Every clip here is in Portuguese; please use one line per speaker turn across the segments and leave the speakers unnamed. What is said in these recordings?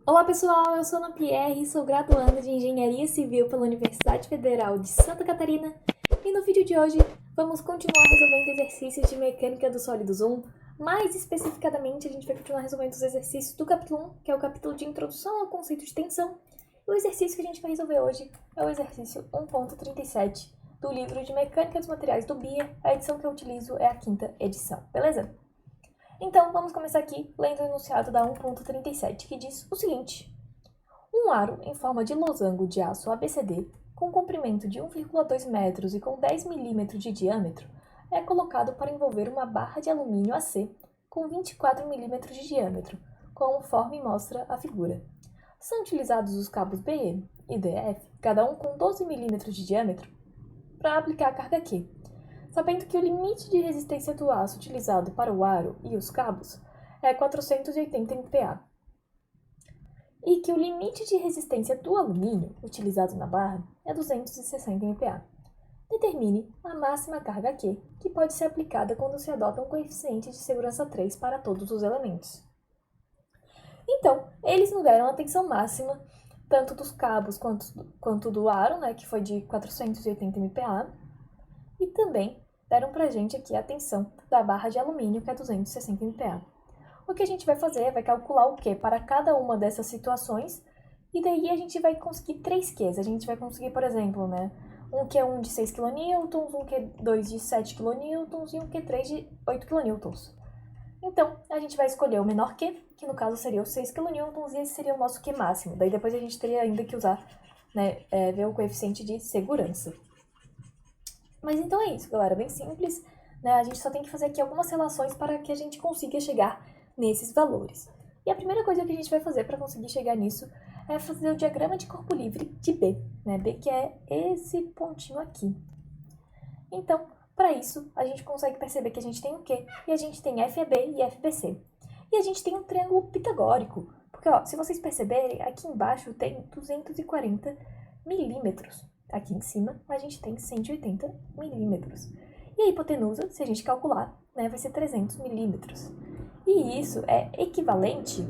Olá pessoal, eu sou Ana Pierre, sou graduanda de Engenharia Civil pela Universidade Federal de Santa Catarina e no vídeo de hoje vamos continuar resolvendo exercícios de Mecânica dos Sólidos 1. Mais especificadamente, a gente vai continuar resolvendo os exercícios do capítulo 1, que é o capítulo de Introdução ao Conceito de Tensão. E o exercício que a gente vai resolver hoje é o exercício 1.37 do livro de Mecânica dos Materiais do BIA. A edição que eu utilizo é a 5ª edição, beleza? Então, vamos começar aqui lendo o enunciado da 1.37, que diz o seguinte: um aro em forma de losango de aço ABCD, com comprimento de 1,2 metros e com 10 milímetros de diâmetro, é colocado para envolver uma barra de alumínio AC com 24 milímetros de diâmetro, conforme mostra a figura. São utilizados os cabos BE e DF, cada um com 12 milímetros de diâmetro, para aplicar a carga Q. Sabendo que o limite de resistência do aço utilizado para o aro e os cabos é 480 MPa, e que o limite de resistência do alumínio utilizado na barra é 260 MPa. Determine a máxima carga Q, que pode ser aplicada quando se adota um coeficiente de segurança 3 para todos os elementos. Então, eles nos deram a tensão máxima, tanto dos cabos quanto do aro, que foi de 480 MPa, e também deram pra gente aqui a tensão da barra de alumínio, que é 260 MPa. O que a gente vai fazer é calcular o Q para cada uma dessas situações, e daí a gente vai conseguir 3 Qs. A gente vai conseguir, por exemplo, um Q1 de 6 kN, um Q2 de 7 kN e um Q3 de 8 kN. Então, a gente vai escolher o menor Q, que no caso seria os 6 kN, e esse seria o nosso Q máximo. Daí depois a gente teria ainda que usar, ver o coeficiente de segurança. Mas então é isso, galera, bem simples, A gente só tem que fazer aqui algumas relações para que a gente consiga chegar nesses valores. E a primeira coisa que a gente vai fazer para conseguir chegar nisso é fazer o diagrama de corpo livre de B, B que é esse pontinho aqui. Então, para isso, a gente consegue perceber que a gente tem o Q, e a gente tem FAB e FBC. E a gente tem um triângulo pitagórico, porque se vocês perceberem, aqui embaixo tem 240 milímetros. Aqui em cima, a gente tem 180 milímetros. E a hipotenusa, se a gente calcular, vai ser 300 milímetros. E isso é equivalente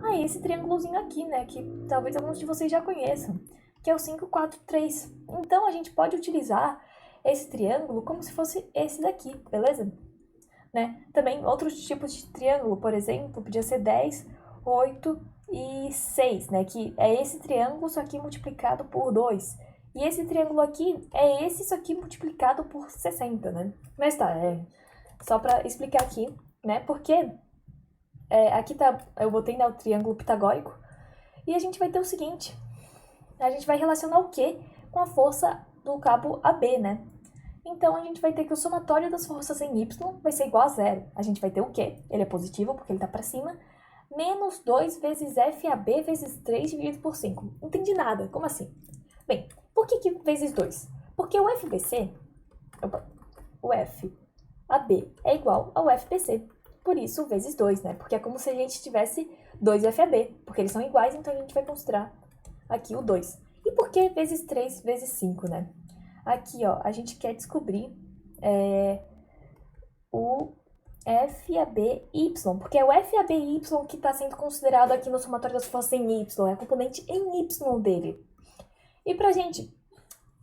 a esse triângulozinho aqui, que talvez alguns de vocês já conheçam, que é o 543. Então, a gente pode utilizar esse triângulo como se fosse esse daqui, beleza? Também outros tipos de triângulo, por exemplo, podia ser 10, 8 e 6, que é esse triângulo, só que multiplicado por 2. E esse triângulo aqui é isso aqui multiplicado por 60, Mas tá, só pra explicar aqui, porque aqui eu botei o triângulo pitagórico, e a gente vai ter o seguinte, a gente vai relacionar o Q com a força do cabo AB, Então, a gente vai ter que o somatório das forças em Y vai ser igual a 0. A gente vai ter o Q, ele é positivo porque ele tá pra cima, menos 2 vezes FAB vezes 3 dividido por 5. Não entendi nada, como assim? Bem, por que vezes 2? Porque o FBC, o FAB é igual ao FBC. Por isso, vezes 2, Porque é como se a gente tivesse 2 FAB, porque eles são iguais, então a gente vai considerar aqui o 2. E por que vezes 3 vezes 5, Aqui, a gente quer descobrir o FABY, porque é o FABY que está sendo considerado aqui no somatório das forças em Y, é a componente em Y dele. E para a gente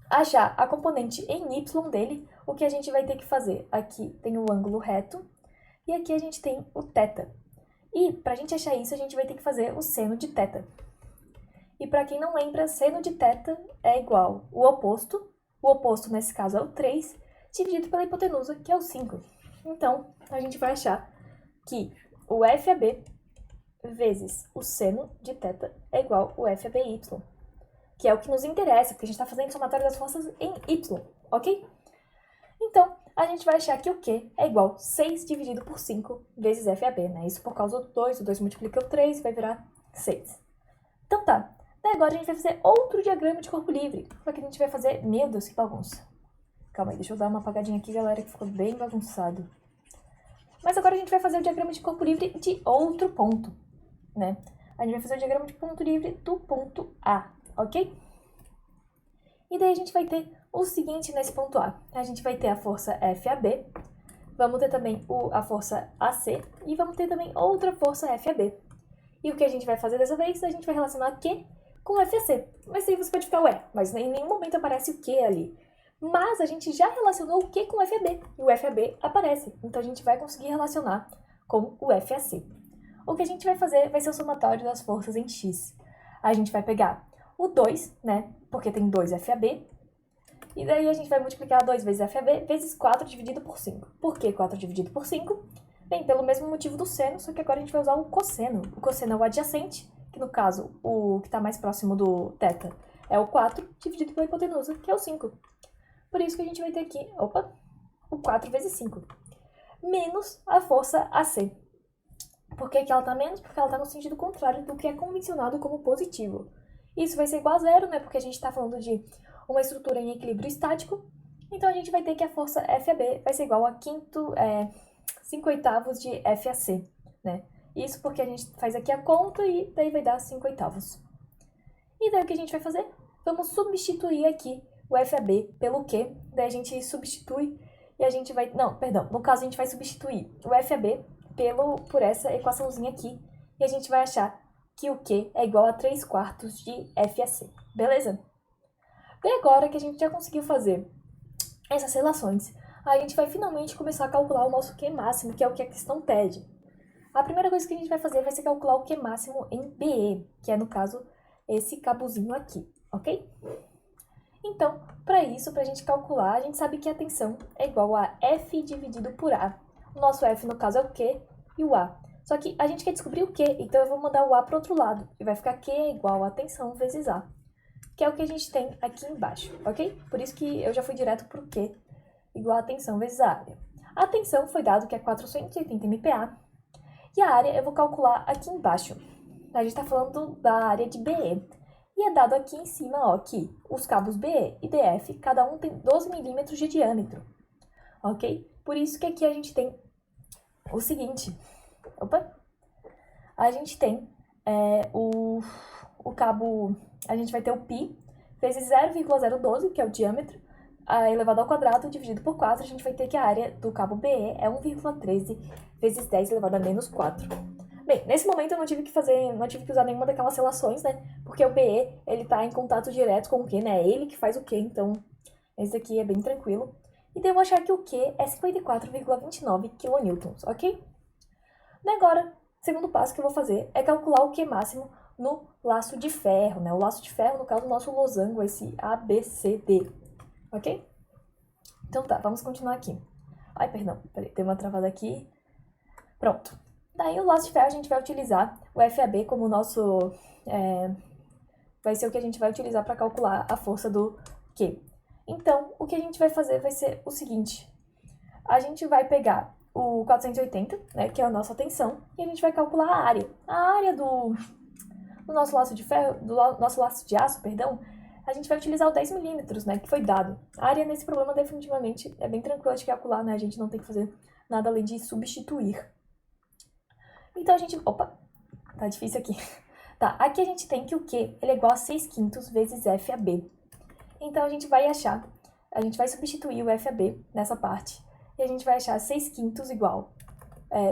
achar a componente em Y dele, o que a gente vai ter que fazer? Aqui tem o ângulo reto e aqui a gente tem o θ. E para a gente achar isso, a gente vai ter que fazer o seno de θ. E para quem não lembra, seno de θ é igual o oposto. O oposto, nesse caso, é o 3, dividido pela hipotenusa, que é o 5. Então, a gente vai achar que o FAB vezes o seno de θ é igual ao FABY, que é o que nos interessa, porque a gente está fazendo somatório das forças em Y, ok? Então, a gente vai achar que o Q é igual a 6 dividido por 5 vezes FAB, Isso por causa do 2, o 2 multiplica o 3, vai virar 6. Então tá. Agora a gente vai fazer outro diagrama de corpo livre. Só que a gente vai fazer... Meu Deus, que bagunça. Calma aí, deixa eu dar uma apagadinha aqui, galera, que ficou bem bagunçado. Mas agora a gente vai fazer o diagrama de corpo livre de outro ponto, A gente vai fazer o diagrama de ponto livre do ponto A, ok? E daí a gente vai ter o seguinte nesse ponto A. A gente vai ter a força FAB, vamos ter também a força AC e vamos ter também outra força FAB. E o que a gente vai fazer dessa vez? A gente vai relacionar Q com FAC. Mas aí você pode ficar, ué, mas em nenhum momento aparece o Q ali. Mas a gente já relacionou o Q com o FAB, e o FAB aparece. Então a gente vai conseguir relacionar com o FAC. O que a gente vai fazer vai ser o somatório das forças em X. A gente vai pegar o 2, né, porque tem 2 FAB, e daí a gente vai multiplicar 2 vezes FAB vezes 4 dividido por 5. Por que 4 dividido por 5? Bem, pelo mesmo motivo do seno, só que agora a gente vai usar o cosseno. O cosseno é o adjacente, que no caso, o que está mais próximo do θ é o 4, dividido pela hipotenusa, que é o 5. Por isso que a gente vai ter aqui, o 4 vezes 5, menos a força AC. Por que ela está menos? Porque ela está no sentido contrário do que é convencionado como positivo. Isso vai ser igual a zero, né? Porque a gente está falando de uma estrutura em equilíbrio estático. Então a gente vai ter que a força FAB vai ser igual a 5/8 de FAC, né? Isso porque a gente faz aqui a conta e daí vai dar 5/8. E daí o que a gente vai fazer? Vamos substituir aqui o FAB pelo Q. Daí a gente substitui e a gente vai... Não, perdão. No caso a gente vai substituir o FAB por essa equaçãozinha aqui. E a gente vai achar que o Q é igual a 3/4 de FAC. Beleza? E agora que a gente já conseguiu fazer essas relações, a gente vai finalmente começar a calcular o nosso Q máximo, que é o que a questão pede. A primeira coisa que a gente vai fazer vai ser calcular o Q máximo em BE, que é, no caso, esse cabozinho aqui, ok? Então, para isso, para a gente calcular, a gente sabe que a tensão é igual a F dividido por A. O nosso F, no caso, é o Q e o A. Só que a gente quer descobrir o Q, então eu vou mandar o A para o outro lado. E vai ficar Q é igual a tensão vezes A, que é o que a gente tem aqui embaixo, ok? Por isso que eu já fui direto para o Q igual a tensão vezes a área. A tensão foi dado que é 480 MPa, e a área eu vou calcular aqui embaixo. A gente está falando da área de BE. E é dado aqui em cima, ó, que os cabos BE e DF, cada um tem 12 milímetros de diâmetro, ok? Por isso que aqui a gente tem o seguinte, a gente tem o cabo, a gente vai ter o π vezes 0,012, que é o diâmetro, elevado ao quadrado, dividido por 4, a gente vai ter que a área do cabo BE é 1,13 vezes 10 elevado a menos 4. Bem, nesse momento eu não tive que usar nenhuma daquelas relações, né? Porque o BE, ele tá em contato direto com o Q, né? É ele que faz o Q, então esse aqui é bem tranquilo. E devo achar que o Q é 54,29 kN, ok? E agora, o segundo passo que eu vou fazer é calcular o Q máximo no laço de ferro, né? O laço de ferro, no caso, do nosso losango, esse ABCD, ok? Então tá, vamos continuar aqui. Ai, perdão, peraí, deu uma travada aqui. Pronto. Daí, o laço de ferro, a gente vai utilizar o FAB como nosso... vai ser o que a gente vai utilizar para calcular a força do Q. Então, o que a gente vai fazer vai ser o seguinte. A gente vai pegar o 480, né, que é a nossa tensão, e a gente vai calcular a área. A área do nosso laço de ferro, do nosso laço de aço, perdão, a gente vai utilizar o 10 milímetros, né, que foi dado. A área nesse problema definitivamente é bem tranquila de calcular, né, a gente não tem que fazer nada além de substituir. Então a gente... Opa, tá difícil aqui. Tá, aqui a gente tem que o Q, ele é igual a 6/5 vezes FAB. Então a gente vai substituir o FAB nessa parte, e a gente vai achar 6/5 igual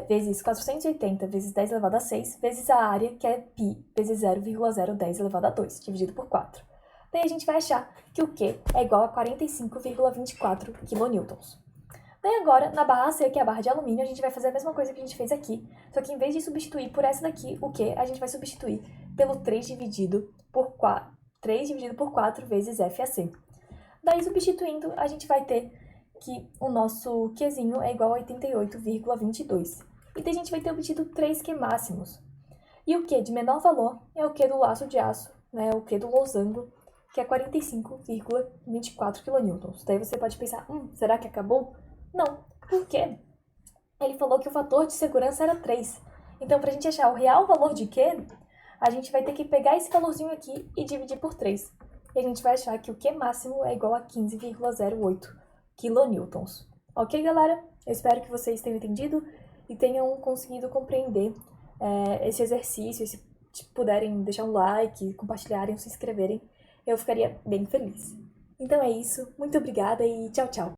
vezes 480 vezes 10 elevado a 6, vezes a área, que é π, vezes 0,010 elevado a 2, dividido por 4. Daí a gente vai achar que o Q é igual a 45,24 kN. Daí agora, na barra C, que é a barra de alumínio, a gente vai fazer a mesma coisa que a gente fez aqui, só que em vez de substituir por essa daqui, o Q, a gente vai substituir pelo 3 dividido por 4 vezes FAC. Daí, substituindo, a gente vai ter que o nosso Qzinho é igual a 88,22. E daí a gente vai ter obtido 3 Q máximos. E o Q de menor valor é o Q do laço de aço, né, o Q do losango, que é 45,24 kN. Daí você pode pensar, será que acabou? Não, por quê? Ele falou que o fator de segurança era 3. Então, para a gente achar o real valor de Q, a gente vai ter que pegar esse valorzinho aqui e dividir por 3. E a gente vai achar que o Q máximo é igual a 15,08 kN. Ok, galera? Eu espero que vocês tenham entendido e tenham conseguido compreender esse exercício. Se puderem deixar um like, compartilharem, se inscreverem, eu ficaria bem feliz. Então é isso, muito obrigada e tchau, tchau!